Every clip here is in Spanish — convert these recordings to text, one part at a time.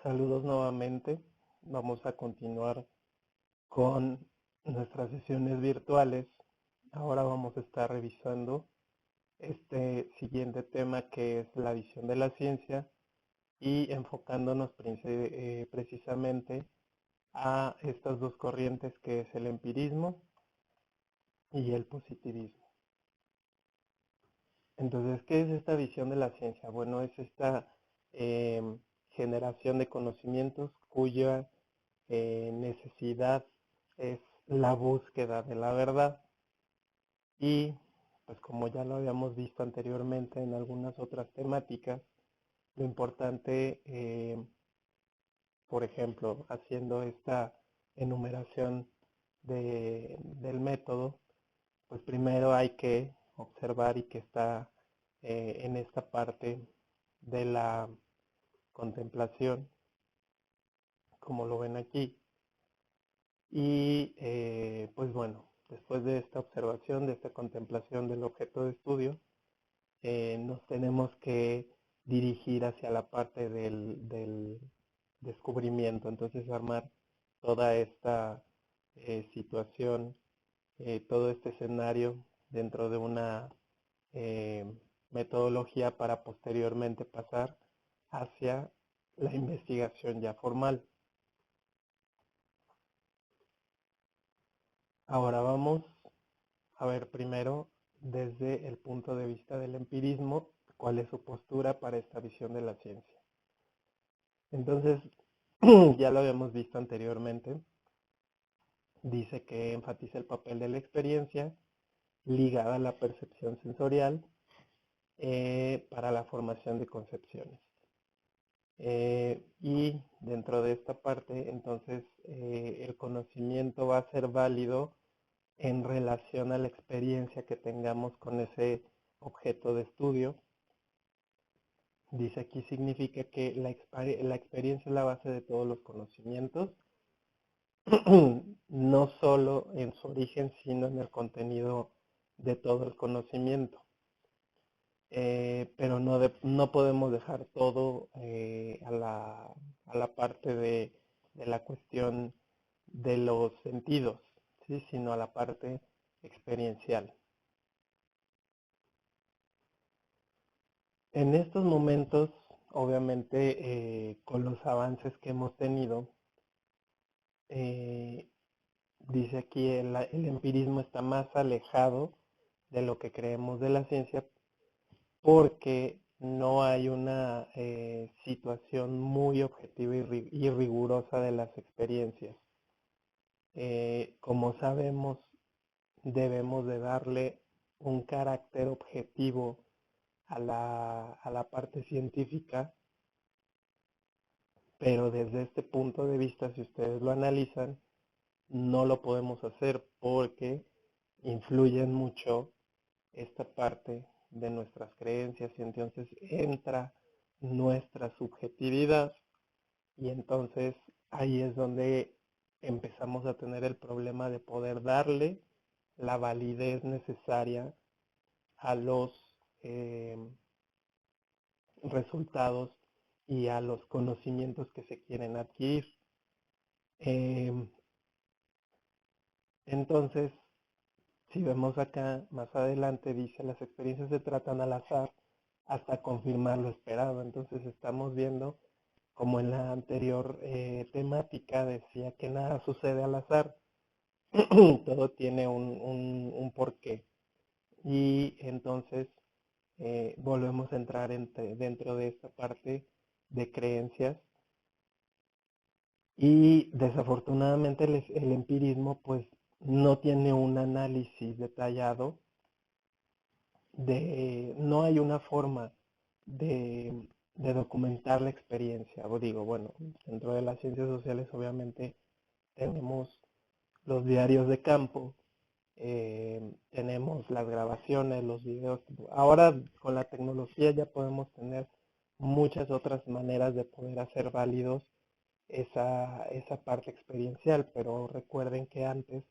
Saludos nuevamente. Vamos a continuar con nuestras sesiones virtuales. Ahora vamos a estar revisando este siguiente tema que es la visión de la ciencia y enfocándonos precisamente a estas dos corrientes que es el empirismo y el positivismo. Entonces, ¿qué es esta visión de la ciencia? Bueno, es esta generación de conocimientos cuya necesidad es la búsqueda de la verdad y pues como ya lo habíamos visto anteriormente en algunas otras temáticas, lo importante, por ejemplo, haciendo esta enumeración del método, pues primero hay que observar y que está en esta parte de la contemplación, como lo ven aquí. Y pues bueno, después de esta observación, de esta contemplación del objeto de estudio, nos tenemos que dirigir hacia la parte del descubrimiento. Entonces armar toda esta situación, todo este escenario dentro de una metodología para posteriormente pasar hacia la investigación ya formal. Ahora vamos a ver primero desde el punto de vista del empirismo cuál es su postura para esta visión de la ciencia. Entonces, ya lo habíamos visto anteriormente, dice que enfatiza el papel de la experiencia ligada a la percepción sensorial para la formación de concepciones. Y dentro de esta parte, entonces, el conocimiento va a ser válido en relación a la experiencia que tengamos con ese objeto de estudio. Dice aquí significa que la experiencia es la base de todos los conocimientos, no solo en su origen, sino en el contenido de todo el conocimiento. Pero no podemos dejar todo a la parte de la cuestión de los sentidos, ¿sí? Sino a la parte experiencial. En estos momentos, obviamente, con los avances que hemos tenido, dice aquí el empirismo está más alejado de lo que creemos de la ciencia porque no hay una situación muy objetiva y rigurosa de las experiencias. Como sabemos, debemos de darle un carácter objetivo a la parte científica, pero desde este punto de vista, si ustedes lo analizan, no lo podemos hacer porque influyen mucho esta parte de nuestras creencias y entonces entra nuestra subjetividad y entonces ahí es donde empezamos a tener el problema de poder darle la validez necesaria a los resultados y a los conocimientos que se quieren adquirir. Entonces, si vemos acá, más adelante dice, las experiencias se tratan al azar hasta confirmar lo esperado. Entonces estamos viendo, como en la anterior temática, decía que nada sucede al azar. Todo tiene un porqué. Y entonces volvemos a entrar dentro de esta parte de creencias. Y desafortunadamente el empirismo pues no tiene un análisis detallado no hay una forma de documentar la experiencia. O digo, bueno, dentro de las ciencias sociales obviamente tenemos los diarios de campo, tenemos las grabaciones, los videos. Ahora con la tecnología ya podemos tener muchas otras maneras de poder hacer válidos esa parte experiencial, pero recuerden que antes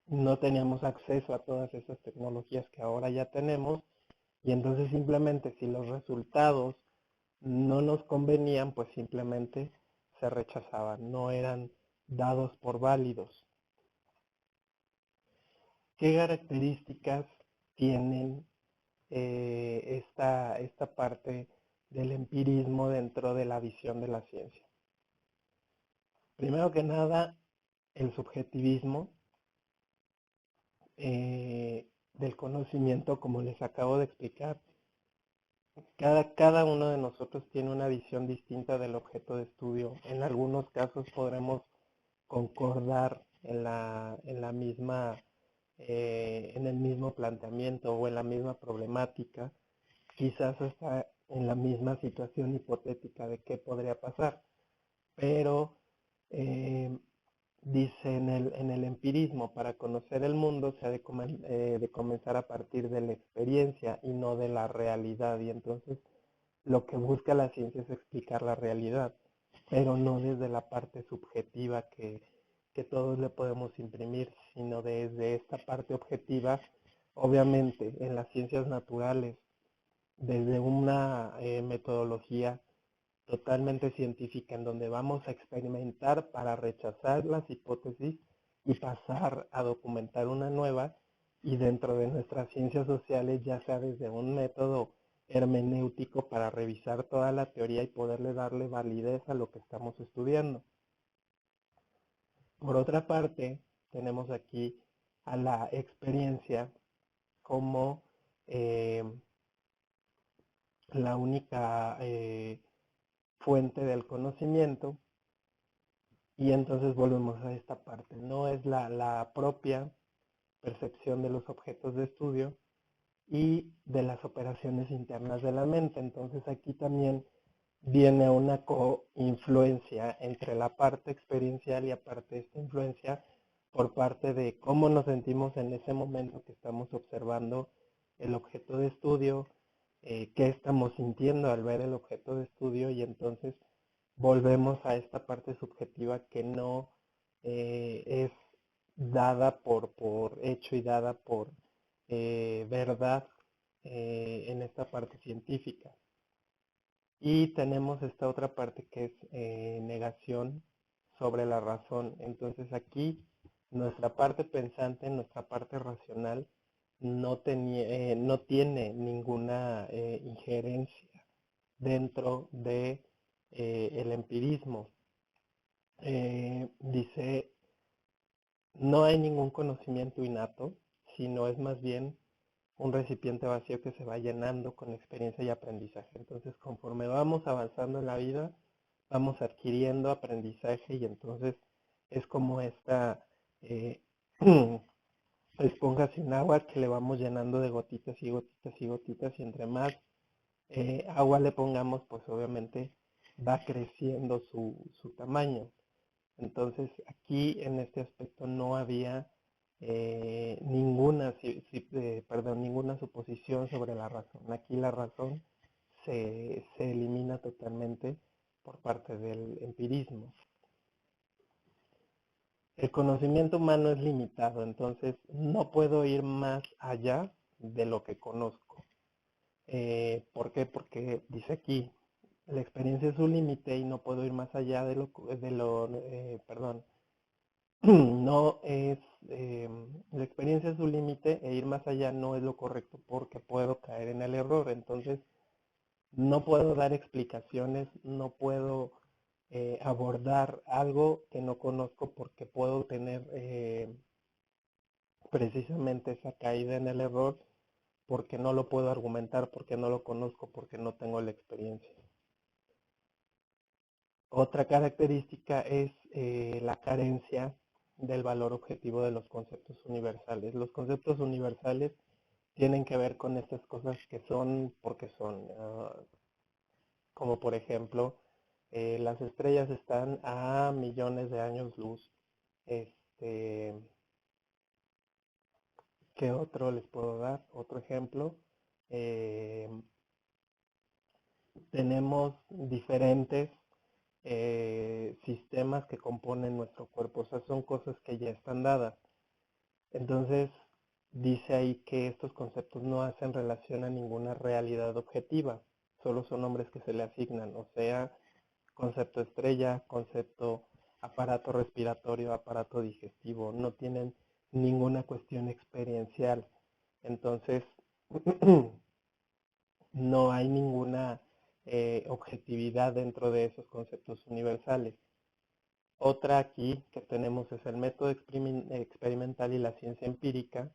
no teníamos acceso a todas esas tecnologías que ahora ya tenemos y entonces simplemente si los resultados no nos convenían, pues simplemente se rechazaban, no eran dados por válidos. ¿Qué características tienen esta parte del empirismo dentro de la visión de la ciencia? Primero que nada, el subjetivismo del conocimiento, como les acabo de explicar. Cada uno de nosotros tiene una visión distinta del objeto de estudio. En algunos casos podremos concordar en la misma, en el mismo planteamiento o en la misma problemática, quizás hasta en la misma situación hipotética de qué podría pasar. Pero dice en el empirismo, para conocer el mundo se ha de comenzar a partir de la experiencia y no de la realidad. Y entonces lo que busca la ciencia es explicar la realidad, pero no desde la parte subjetiva que todos le podemos imprimir, sino desde esta parte objetiva. Obviamente, en las ciencias naturales, desde una metodología totalmente científica en donde vamos a experimentar para rechazar las hipótesis y pasar a documentar una nueva, y dentro de nuestras ciencias sociales ya sea desde un método hermenéutico para revisar toda la teoría y poderle darle validez a lo que estamos estudiando. Por otra parte, tenemos aquí a la experiencia como la única fuente del conocimiento, y entonces volvemos a esta parte. No es la propia percepción de los objetos de estudio y de las operaciones internas de la mente. Entonces aquí también viene una coinfluencia entre la parte experiencial y aparte esta influencia por parte de cómo nos sentimos en ese momento que estamos observando el objeto de estudio, qué estamos sintiendo al ver el objeto de estudio, y entonces volvemos a esta parte subjetiva que no es dada por hecho y dada por verdad en esta parte científica. Y tenemos esta otra parte que es negación sobre la razón. Entonces aquí nuestra parte pensante, nuestra parte racional, no tiene ninguna injerencia dentro de el empirismo. Dice, no hay ningún conocimiento innato, sino es más bien un recipiente vacío que se va llenando con experiencia y aprendizaje. Entonces, conforme vamos avanzando en la vida, vamos adquiriendo aprendizaje, y entonces es como esta esponja sin agua que le vamos llenando de gotitas y gotitas y gotitas, y entre más agua le pongamos, pues obviamente va creciendo su tamaño. Entonces aquí en este aspecto no había ninguna suposición sobre la razón. Aquí la razón se elimina totalmente por parte del empirismo. El conocimiento humano es limitado, entonces no puedo ir más allá de lo que conozco. ¿Por qué? Porque dice aquí, la experiencia es un límite y no puedo ir más allá no es, la experiencia es un límite e ir más allá no es lo correcto porque puedo caer en el error. Entonces, no puedo dar explicaciones, no puedo abordar algo que no conozco porque puedo tener precisamente esa caída en el error porque no lo puedo argumentar, porque no lo conozco, porque no tengo la experiencia. Otra característica es la carencia del valor objetivo de los conceptos universales. Los conceptos universales tienen que ver con estas cosas que son porque son, como por ejemplo, las estrellas están a millones de años luz. ¿Qué otro les puedo dar? Otro ejemplo. Tenemos diferentes sistemas que componen nuestro cuerpo. O sea, son cosas que ya están dadas. Entonces, dice ahí que estos conceptos no hacen relación a ninguna realidad objetiva. solo son nombres que se le asignan, o sea, concepto estrella, concepto aparato respiratorio, aparato digestivo, no tienen ninguna cuestión experiencial. Entonces, no hay ninguna objetividad dentro de esos conceptos universales. Otra aquí que tenemos es el método experimental y la ciencia empírica.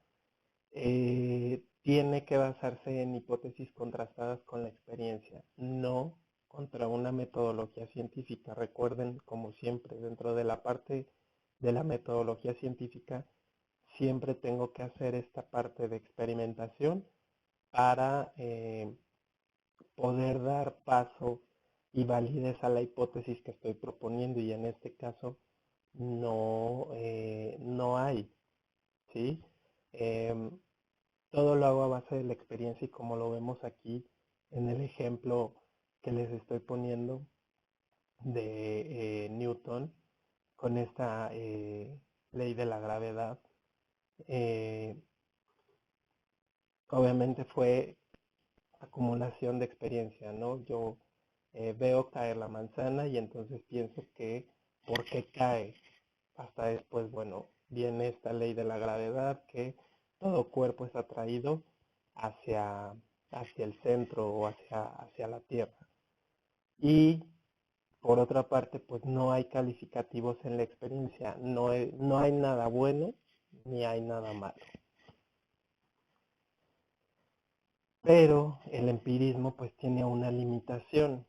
Tiene que basarse en hipótesis contrastadas con la experiencia, no contra una metodología científica. Recuerden, como siempre, dentro de la parte de la metodología científica, siempre tengo que hacer esta parte de experimentación para poder dar paso y validez a la hipótesis que estoy proponiendo, y en este caso no hay, ¿sí? Todo lo hago a base de la experiencia, y como lo vemos aquí en el ejemplo que les estoy poniendo de Newton con esta ley de la gravedad, obviamente fue acumulación de experiencia, ¿no? Yo veo caer la manzana y entonces pienso que ¿por qué cae? Hasta después, bueno, viene esta ley de la gravedad, que todo cuerpo es atraído hacia el centro o hacia la Tierra. Y por otra parte, pues no hay calificativos en la experiencia, no hay nada bueno ni hay nada malo. Pero el empirismo pues tiene una limitación,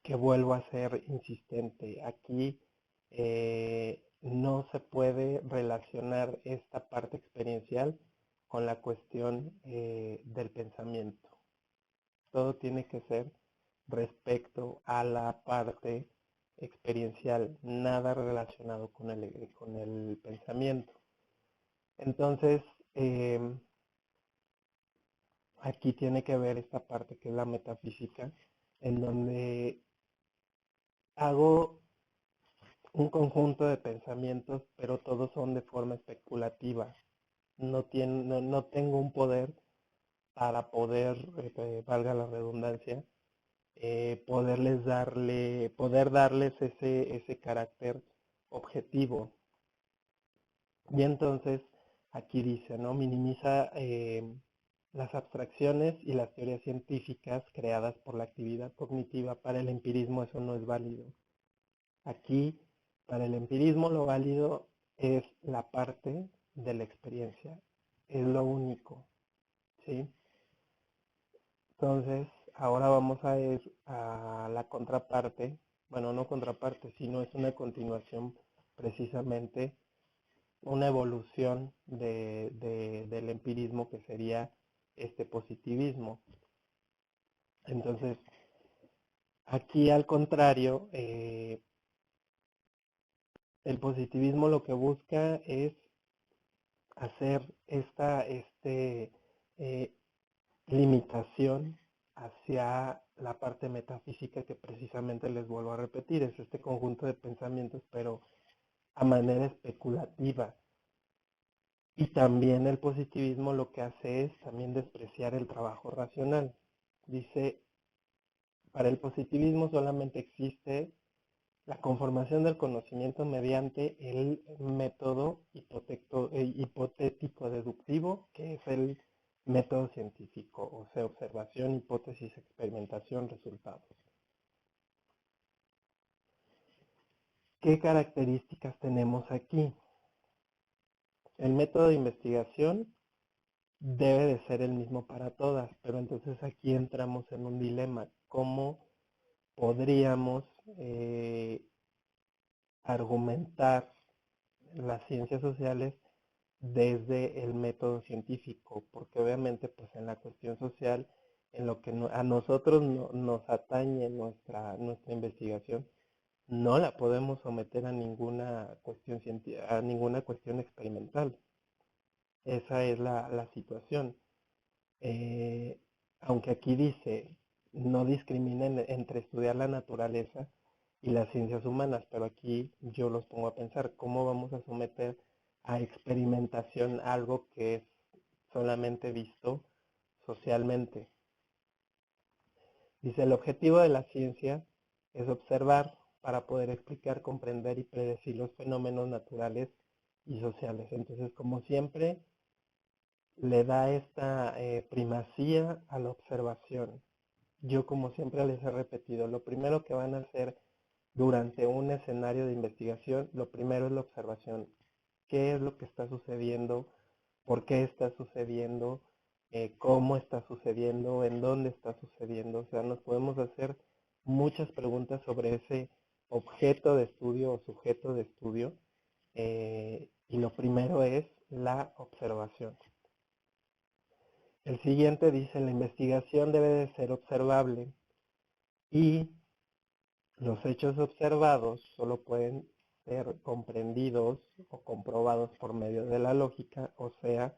que vuelvo a ser insistente. Aquí no se puede relacionar esta parte experiencial con la cuestión del pensamiento. Todo tiene que ser respecto a la parte experiencial, nada relacionado con el pensamiento. Entonces, aquí tiene que ver esta parte que es la metafísica, en donde hago un conjunto de pensamientos, pero todos son de forma especulativa. No tengo un poder para poder, valga la redundancia, poder darles ese carácter objetivo. Y entonces aquí dice, ¿no? Minimiza las abstracciones y las teorías científicas creadas por la actividad cognitiva. Para el empirismo eso no es válido. Aquí, para el empirismo, lo válido es la parte de la experiencia. Es lo único, ¿sí? Entonces, ahora vamos a ir a la contraparte. Bueno, no contraparte, sino es una continuación, precisamente, una evolución del empirismo, que sería este positivismo. Entonces, aquí al contrario, el positivismo lo que busca es hacer esta limitación hacia la parte metafísica, que precisamente les vuelvo a repetir, es este conjunto de pensamientos, pero a manera especulativa. Y también el positivismo lo que hace es también despreciar el trabajo racional. Dice, para el positivismo solamente existe la conformación del conocimiento mediante el método hipotético deductivo, que es el método científico, o sea, observación, hipótesis, experimentación, resultados. ¿Qué características tenemos aquí? El método de investigación debe de ser el mismo para todas, pero entonces aquí entramos en un dilema. ¿Cómo podríamos argumentar las ciencias sociales desde el método científico? Porque obviamente pues en la cuestión social, en lo que a nosotros nos atañe nuestra investigación, no la podemos someter a ninguna cuestión experimental. Esa es la situación. Aunque aquí dice, no discriminen entre estudiar la naturaleza y las ciencias humanas, pero aquí yo los pongo a pensar, ¿cómo vamos a someter a experimentación algo que es solamente visto socialmente? Dice, el objetivo de la ciencia es observar para poder explicar, comprender y predecir los fenómenos naturales y sociales. Entonces, como siempre, le da esta primacía a la observación. Yo, como siempre les he repetido, lo primero que van a hacer durante un escenario de investigación, lo primero es la observación. ¿Qué es lo que está sucediendo? ¿Por qué está sucediendo? ¿Cómo está sucediendo? ¿En dónde está sucediendo? O sea, nos podemos hacer muchas preguntas sobre ese objeto de estudio o sujeto de estudio. Y lo primero es la observación. El siguiente dice, la investigación debe de ser observable y los hechos observados solo pueden ser comprendidos o comprobados por medio de la lógica, o sea,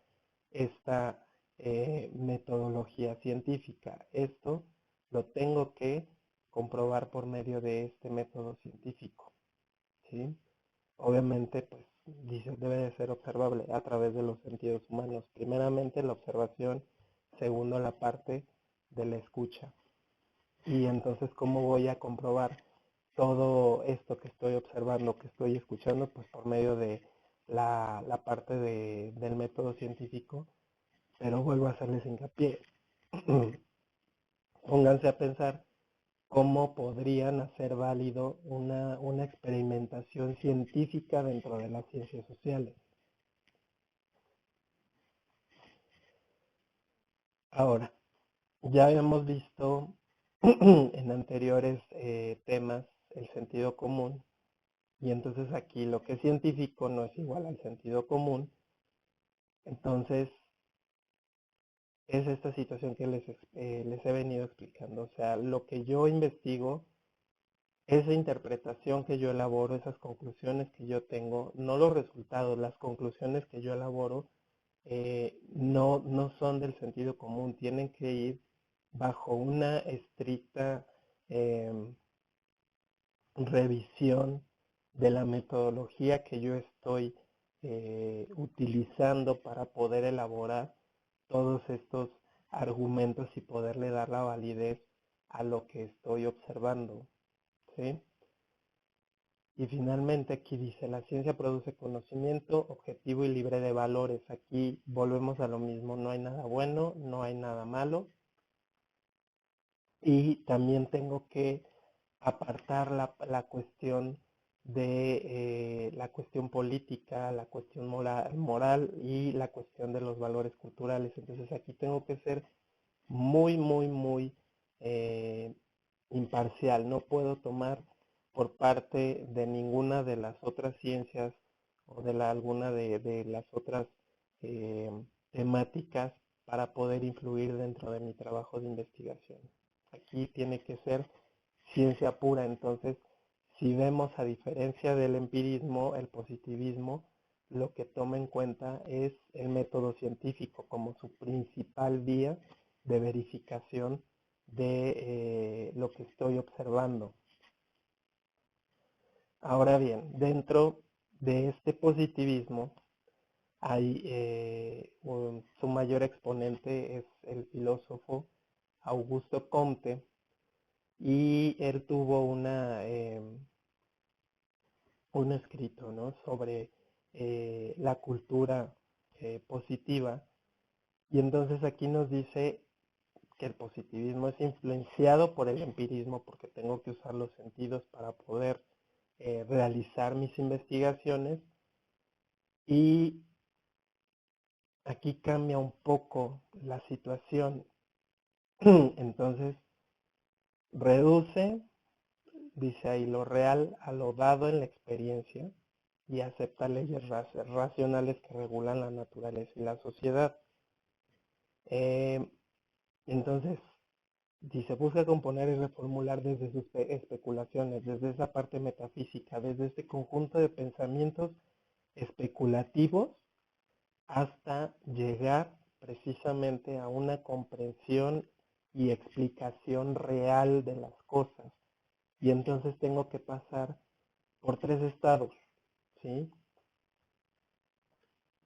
esta metodología científica. Esto lo tengo que comprobar por medio de este método científico, ¿sí? Obviamente, pues, dice, debe de ser observable a través de los sentidos humanos. Primeramente, la observación. Segundo, la parte de la escucha. Y entonces, ¿cómo voy a comprobar todo esto que estoy observando, que estoy escuchando? Pues por medio de la parte del método científico. Pero vuelvo a hacerles hincapié. Pónganse a pensar cómo podrían hacer válido una experimentación científica dentro de las ciencias sociales. Ahora, ya habíamos visto en anteriores temas el sentido común, y entonces aquí lo que es científico no es igual al sentido común. Entonces, es esta situación que les he venido explicando. O sea, lo que yo investigo, esa interpretación que yo elaboro, esas conclusiones que yo tengo, no los resultados, las conclusiones que yo elaboro, no son del sentido común, tienen que ir bajo una estricta revisión de la metodología que yo estoy utilizando para poder elaborar todos estos argumentos y poderle dar la validez a lo que estoy observando, ¿sí? Y finalmente aquí dice, la ciencia produce conocimiento objetivo y libre de valores. Aquí volvemos a lo mismo, no hay nada bueno, no hay nada malo. Y también tengo que apartar la cuestión de la cuestión política, la cuestión moral y la cuestión de los valores culturales. Entonces aquí tengo que ser muy imparcial. No puedo tomar por parte de ninguna de las otras ciencias o de alguna de las otras temáticas para poder influir dentro de mi trabajo de investigación. Aquí tiene que ser ciencia pura. Entonces, si vemos, a diferencia del empirismo, el positivismo lo que toma en cuenta es el método científico como su principal vía de verificación de lo que estoy observando. Ahora bien, dentro de este positivismo hay su mayor exponente es el filósofo Augusto Comte, y él tuvo un escrito, ¿no?, sobre la cultura positiva. Y entonces aquí nos dice que el positivismo es influenciado por el empirismo, porque tengo que usar los sentidos para poder realizar mis investigaciones. Y aquí cambia un poco la situación. Entonces, reduce, dice ahí, lo real a lo dado en la experiencia y acepta leyes racionales que regulan la naturaleza y la sociedad. Entonces, dice, busca componer y reformular desde sus especulaciones, desde esa parte metafísica, desde este conjunto de pensamientos especulativos hasta llegar precisamente a una comprensión y explicación real de las cosas. Y entonces tengo que pasar por 3 estados, ¿sí?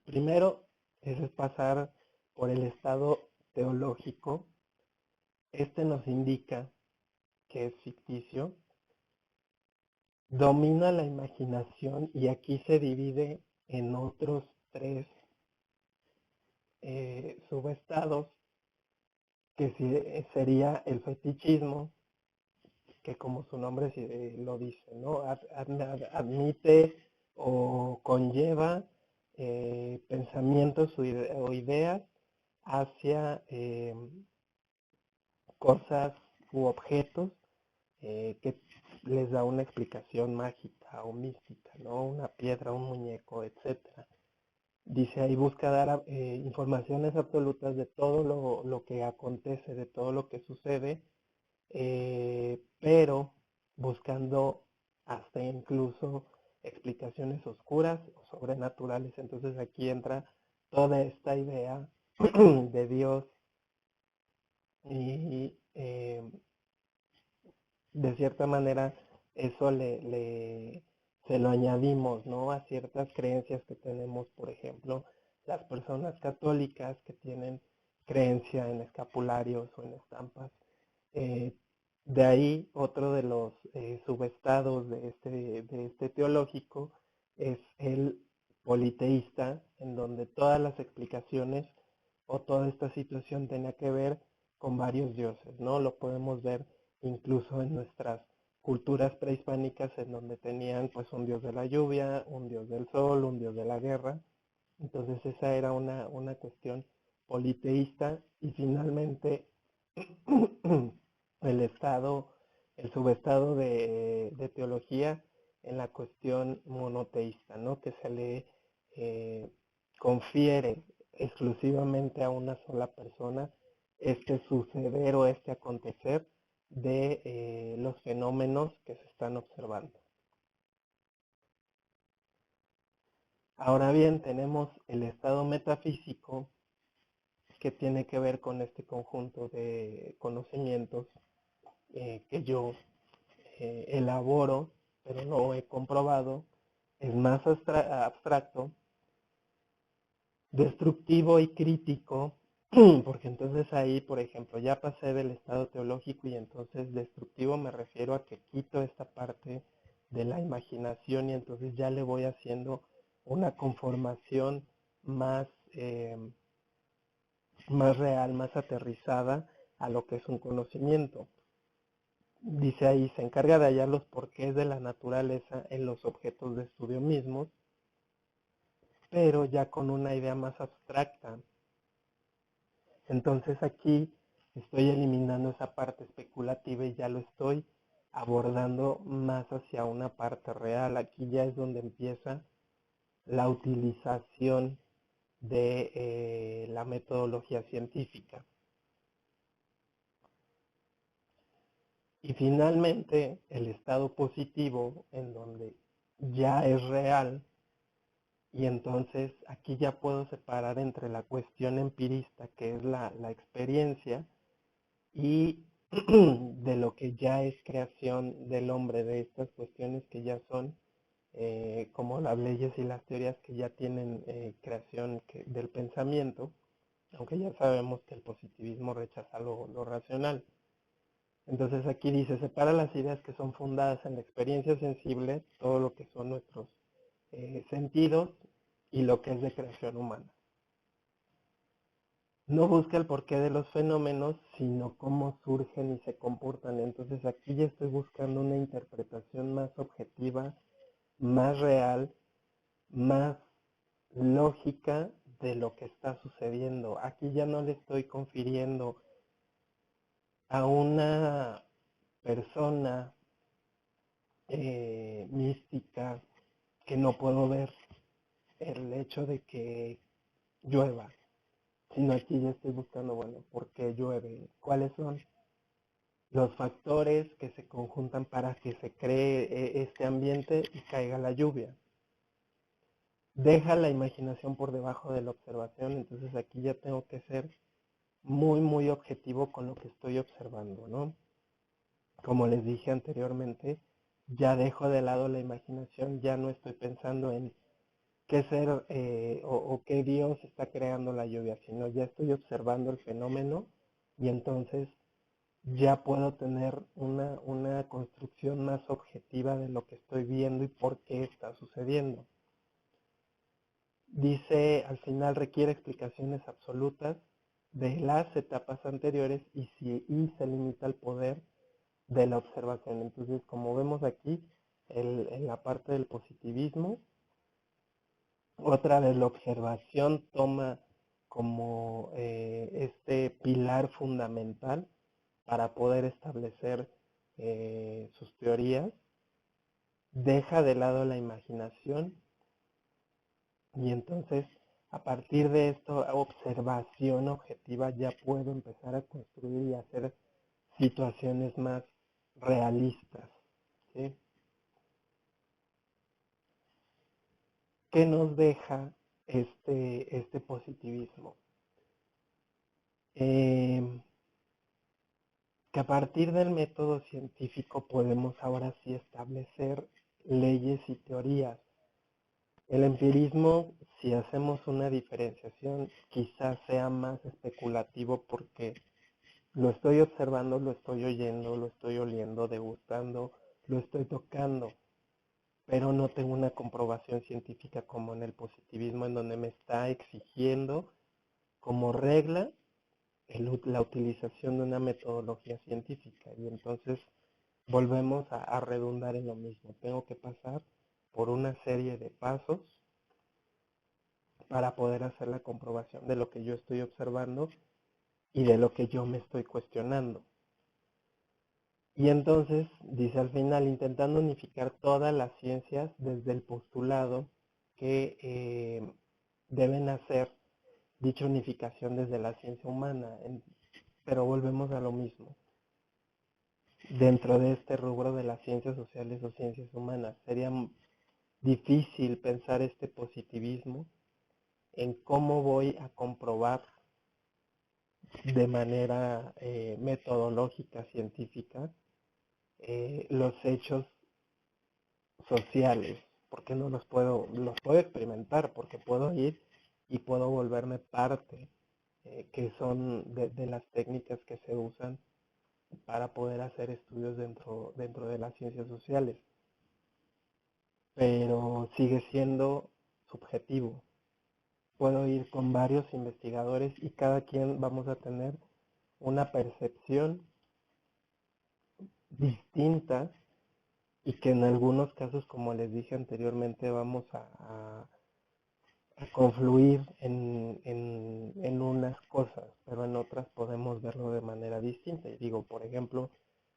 Primero es pasar por el estado teológico. Este nos indica que es ficticio, domina la imaginación y aquí se divide en otros tres subestados, que sería el fetichismo, que como su nombre lo dice, ¿no? Admite o conlleva pensamientos o ideas hacia cosas u objetos que les da una explicación mágica o mística, ¿no? Una piedra, un muñeco, etcétera. Dice ahí busca dar informaciones absolutas de todo lo que acontece, de todo lo que sucede, pero buscando hasta incluso explicaciones oscuras o sobrenaturales. Entonces aquí entra toda esta idea de Dios y de cierta manera eso se lo añadimos, ¿no? A ciertas creencias que tenemos, por ejemplo, las personas católicas que tienen creencia en escapularios o en estampas. De ahí otro de los subestados de este teológico es el politeísta, en donde todas las explicaciones o toda esta situación tenía que ver con varios dioses, ¿no? Lo podemos ver incluso en nuestras culturas prehispánicas, en donde tenían pues un dios de la lluvia, un dios del sol, un dios de la guerra. Entonces esa era una cuestión politeísta y finalmente el subestado de teología en la cuestión monoteísta, ¿no? Que se le confiere exclusivamente a una sola persona este suceder o este acontecer de los fenómenos que se están observando. Ahora bien, tenemos el estado metafísico, que tiene que ver con este conjunto de conocimientos que yo elaboro, pero no he comprobado. Es más abstracto, destructivo y crítico, porque entonces ahí, por ejemplo, ya pasé del estado teológico y entonces destructivo me refiero a que quito esta parte de la imaginación y entonces ya le voy haciendo una conformación más, más real, más aterrizada a lo que es un conocimiento. Dice ahí, se encarga de hallar los porqués de la naturaleza en los objetos de estudio mismos, pero ya con una idea más abstracta. Entonces aquí estoy eliminando esa parte especulativa y ya lo estoy abordando más hacia una parte real. Aquí ya es donde empieza la utilización de la metodología científica. Y finalmente el estado positivo, en donde ya es real, y entonces aquí ya puedo separar entre la cuestión empirista, que es la experiencia, y de lo que ya es creación del hombre, de estas cuestiones que ya son como las leyes y las teorías que ya tienen creación del pensamiento, aunque ya sabemos que el positivismo rechaza lo racional. Entonces aquí dice, separa las ideas que son fundadas en la experiencia sensible, todo lo que son nuestros sentidos, y lo que es de creación humana. No busca el porqué de los fenómenos, sino cómo surgen y se comportan. Entonces aquí ya estoy buscando una interpretación más objetiva, más real, más lógica de lo que está sucediendo. Aquí ya no le estoy confiriendo a una persona mística que no puedo ver el hecho de que llueva, sino aquí ya estoy buscando, bueno, ¿por qué llueve? ¿Cuáles son los factores que se conjuntan para que se cree este ambiente y caiga la lluvia? Deja la imaginación por debajo de la observación, entonces aquí ya tengo que ser muy objetivo con lo que estoy observando, ¿no? Como les dije anteriormente, ya dejo de lado la imaginación, ya no estoy pensando en qué ser o qué Dios está creando la lluvia, sino ya estoy observando el fenómeno y entonces ya puedo tener una construcción más objetiva de lo que estoy viendo y por qué está sucediendo. Dice, al final requiere explicaciones absolutas de las etapas anteriores y se limita el poder de la observación. Entonces, como vemos aquí, en la parte del positivismo, otra vez la observación toma como este pilar fundamental para poder establecer sus teorías, deja de lado la imaginación y entonces a partir de esto, observación objetiva, ya puedo empezar a construir y hacer situaciones más realistas. ¿Sí? ¿Qué nos deja este positivismo? Que a partir del método científico podemos ahora sí establecer leyes y teorías. El empirismo, si hacemos una diferenciación, quizás sea más especulativo porque lo estoy observando, lo estoy oyendo, lo estoy oliendo, degustando, lo estoy tocando, pero no tengo una comprobación científica como en el positivismo, en donde me está exigiendo como regla la utilización de una metodología científica. Y entonces volvemos a redundar en lo mismo. Tengo que pasar por una serie de pasos para poder hacer la comprobación de lo que yo estoy observando y de lo que yo me estoy cuestionando. Y entonces, dice al final, intentando unificar todas las ciencias desde el postulado que deben hacer dicha unificación desde la ciencia humana. Pero volvemos a lo mismo. Dentro de este rubro de las ciencias sociales o ciencias humanas, sería difícil pensar este positivismo en cómo voy a comprobar de manera metodológica, científica, los hechos sociales, porque no los puedo experimentar, porque puedo ir y puedo volverme parte, que son de las técnicas que se usan para poder hacer estudios dentro de las ciencias sociales, pero sigue siendo subjetivo. Puedo ir con varios investigadores y cada quien vamos a tener una percepción distinta y que en algunos casos, como les dije anteriormente, vamos a confluir en unas cosas, pero en otras podemos verlo de manera distinta. Y digo, por ejemplo,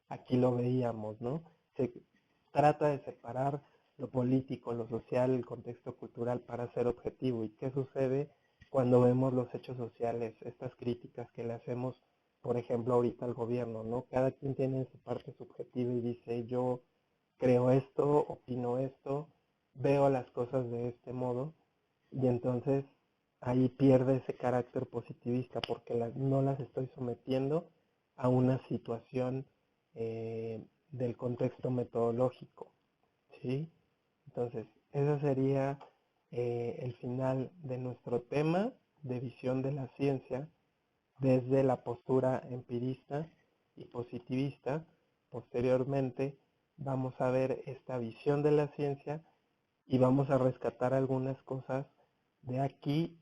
aquí lo veíamos, ¿no? Se trata de separar lo político, lo social, el contexto cultural para ser objetivo. ¿Y qué sucede cuando vemos los hechos sociales, estas críticas que le hacemos, por ejemplo, ahorita al gobierno, ¿no? Cada quien tiene su parte subjetiva y dice, yo creo esto, opino esto, veo las cosas de este modo, y entonces ahí pierde ese carácter positivista porque no las estoy sometiendo a una situación del contexto metodológico, ¿sí? Entonces, ese sería el final de nuestro tema de visión de la ciencia desde la postura empirista y positivista. Posteriormente vamos a ver esta visión de la ciencia y vamos a rescatar algunas cosas de aquí,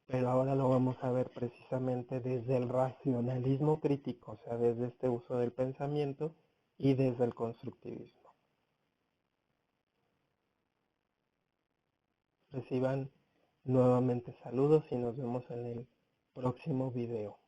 pero ahora lo vamos a ver precisamente desde el racionalismo crítico, o sea, desde este uso del pensamiento y desde el constructivismo. Reciban nuevamente saludos y nos vemos en el próximo video.